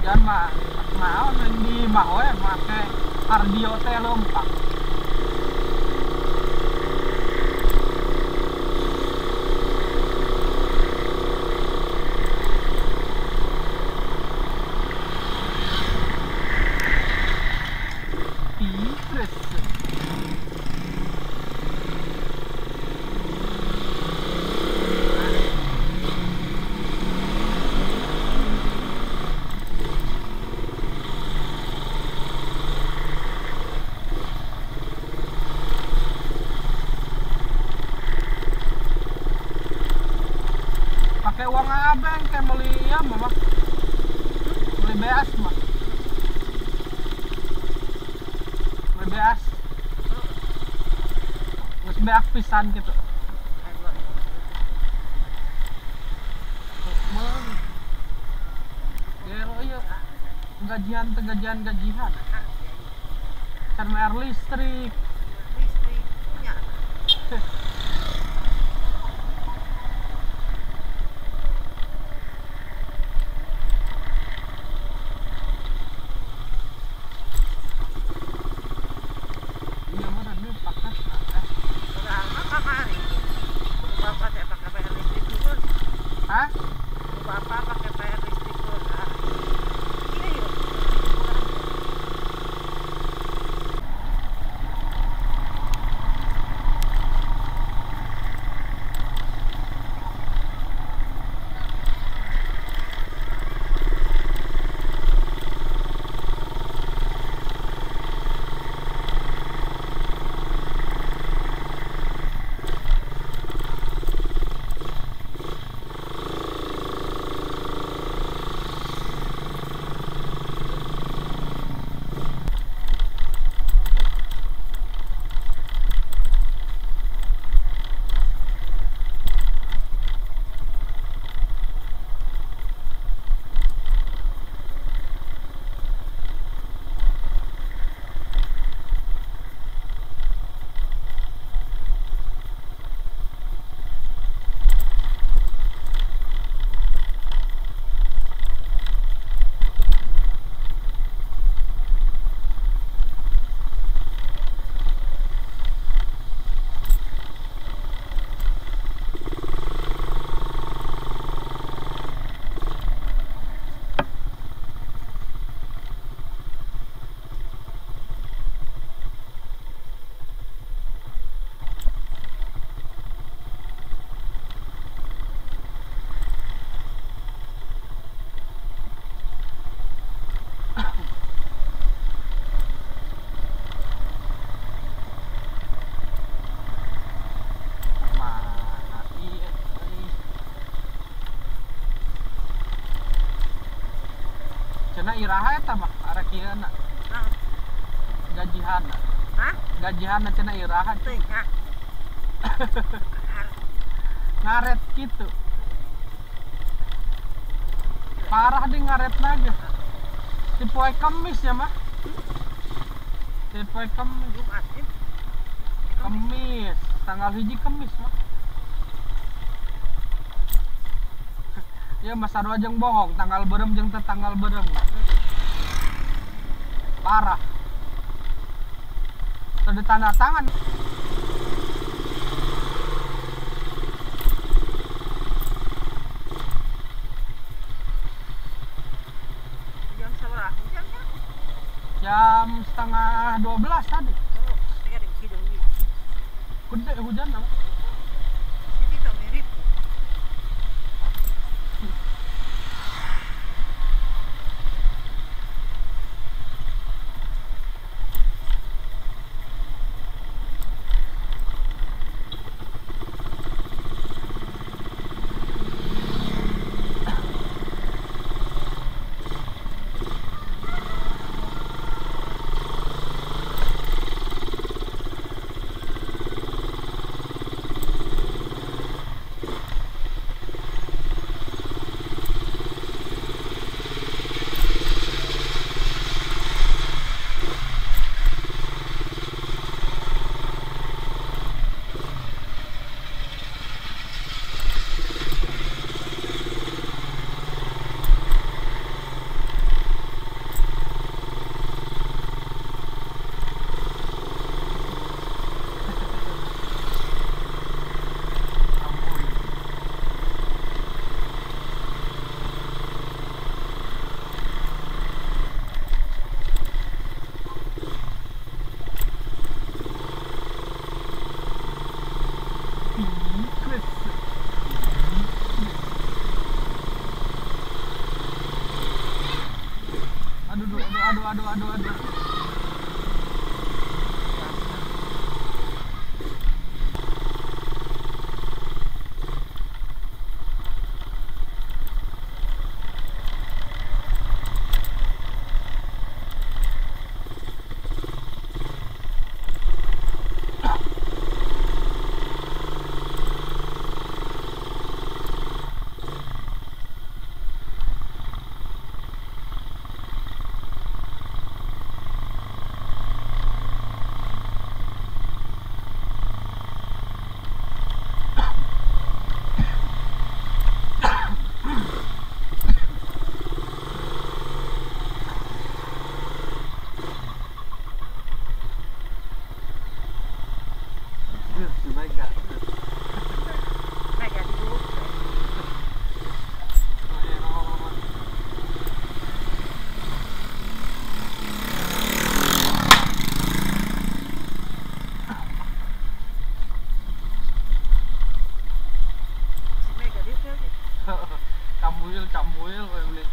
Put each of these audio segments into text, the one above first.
hujan mah mau di mau ya make kardio teh lompat. Pakai uang abang kayak beli ya mama, beli beas mah, beli beas, nggak beas pisan gitu. Gelo ya, gajian kan bayar listrik. Hah? Bapak pakai bayar listrik pun. Iya yuk. Cenah iraha eta mah arek ieu na. Nah, Gajihanna. hah? Gajihanna cenah iraha Teuing, hah? ngaret gitu. Parah deh ngaret lagi. Di poe Kemis ya mah. Di poe Kemis. Jumat, ya? Kemis, tanggal 1 Kemis mah. Ya masa dua jeung bohong, tanggal berem jeung teu tanggal berem. Parah. Teu tanda tangan. Jam sabaraha hujannya? Jam setengah 12 tadi. Oh, saya ada hidung ini. Gede hujan mah. Sini dong mirip. Aduh. Camuil kayak ini.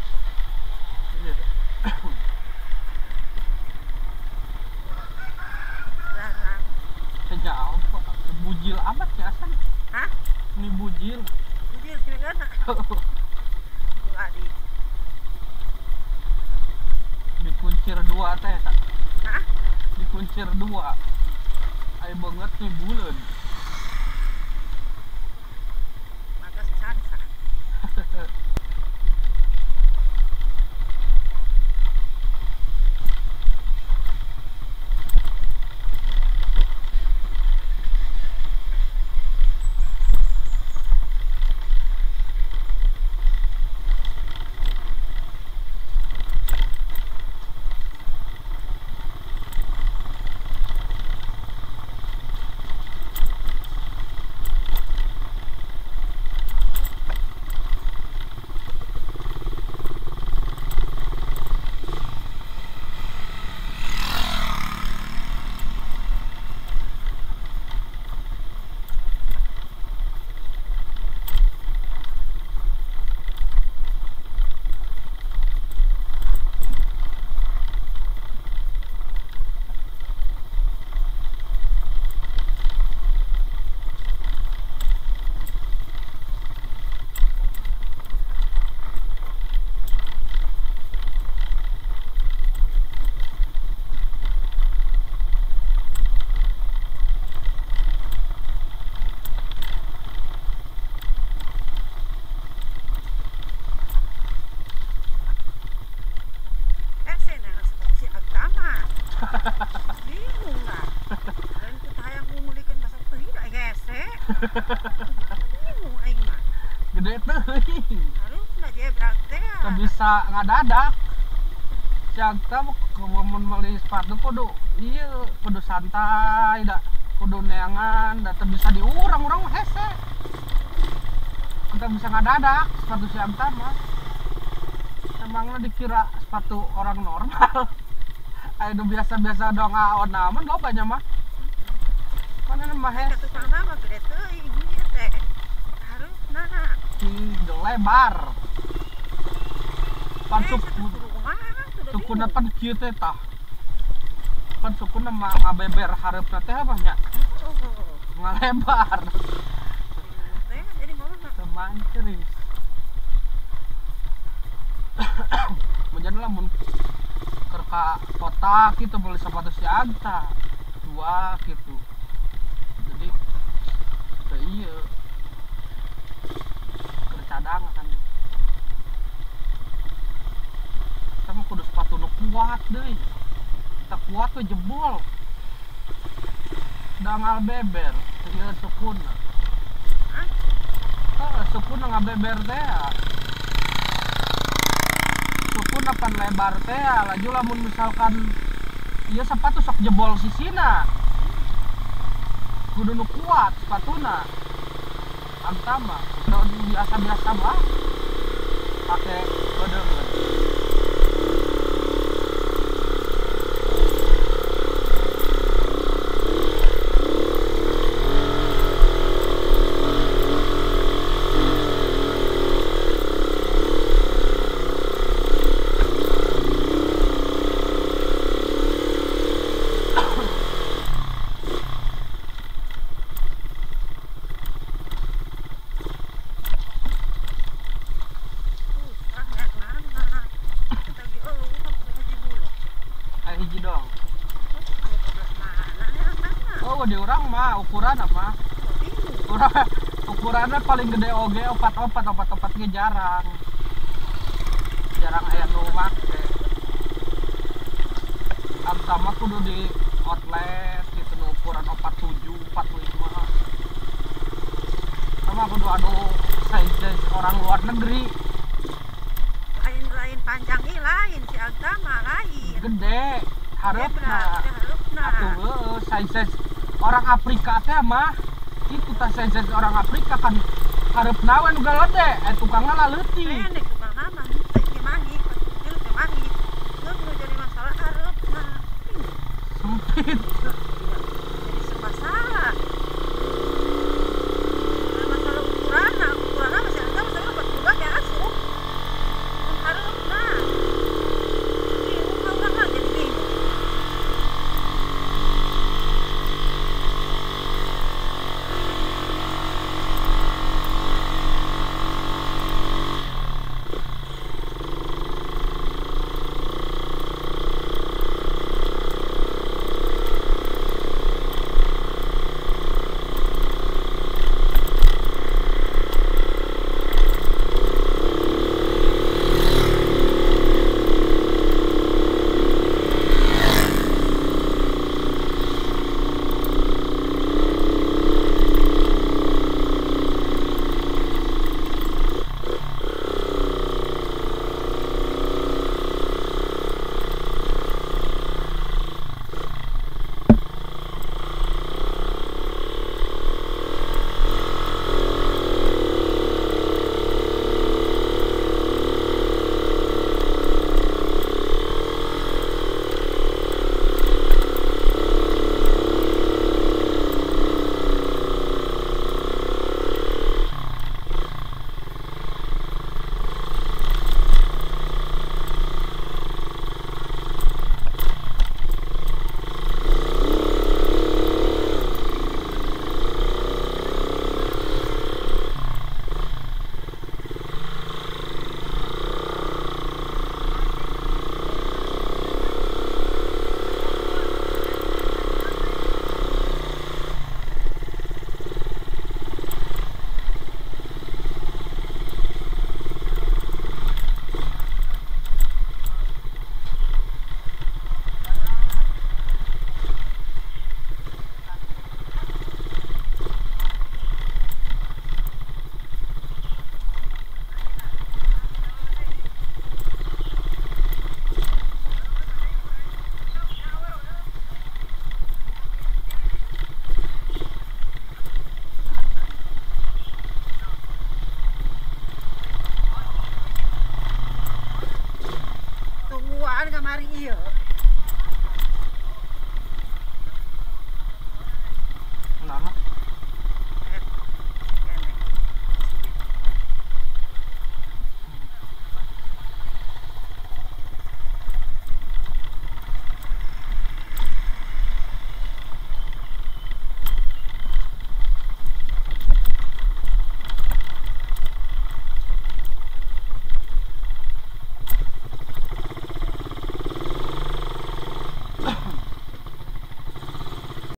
Kayaknya apa? Bujil amat ya San? Hah? Ini bujil. Bujil sih kan? Adi. Dikuncir 2 teh tak? Hah? Dikuncir 2. Ayo banget nih bulan. Maka sansa. Bingung lah. Dan kita yang mengulikan bahasa tidak gese. Bingung aing mah. Gede teuing. Harusna jebrak teh. Teu bisa ngadadak. Sianta mun meuli sepatu kudu ieu kudu santai da. Kudu neangan da teu bisa diurang urang mah hese. Kita bisa ngadadak sepatu sianta mah. Emangnya dikira sepatu orang normal. Ayo biasa-biasa dong aon namun lo banyak mah. Mana mah he? Tukang nama gede teuing ieu teh. Harusna. Lebar. Pan sukuna pan kieu teh tah. Pan sukuna mah ngabeber hareupna teh apa nya? Ngalebar. Teh jadi mana? Temanceris. Menjadi lamun kerka kota gitu beli sepatu sianta 2 gitu. Jadi ke iya kercadangan sama kudu sepatu nu kuat deh. Kita kuat tuh jebol dangal beber tinggal sukuna. Sukuna ngabeber teh sukuna pan lebar teh laju lamun misalkan ieu sepatu sok jebol sisina kudu nu kuat sepatuna antama daun biasa-biasa mah pake beungeun. hiji dong. Mana nih mana? Oh di orang mah ukuran apa? Bingung. Ukurannya paling gede oge opat ge jarang aya nu make. Sama kudu di outlet gitu nu ukuran 47 45. Sama kudu anu size orang luar negeri. Lain panjang lain si agama lain. Gede harapna. Harapna. Atuh size orang Afrika teh mah itu teh size orang Afrika kan harapna we nu gede tukangna laleutih. Pendek tukang nama, ini mangi, pas kecil mangi. Nggak perlu jadi masalah harapna. Sempit. Jadi masalah. Masalah ukuran masih ada masalah buat berubah ya asuh. Harapna. Bingung orang jadi bingung. Tungguan kamari ieu.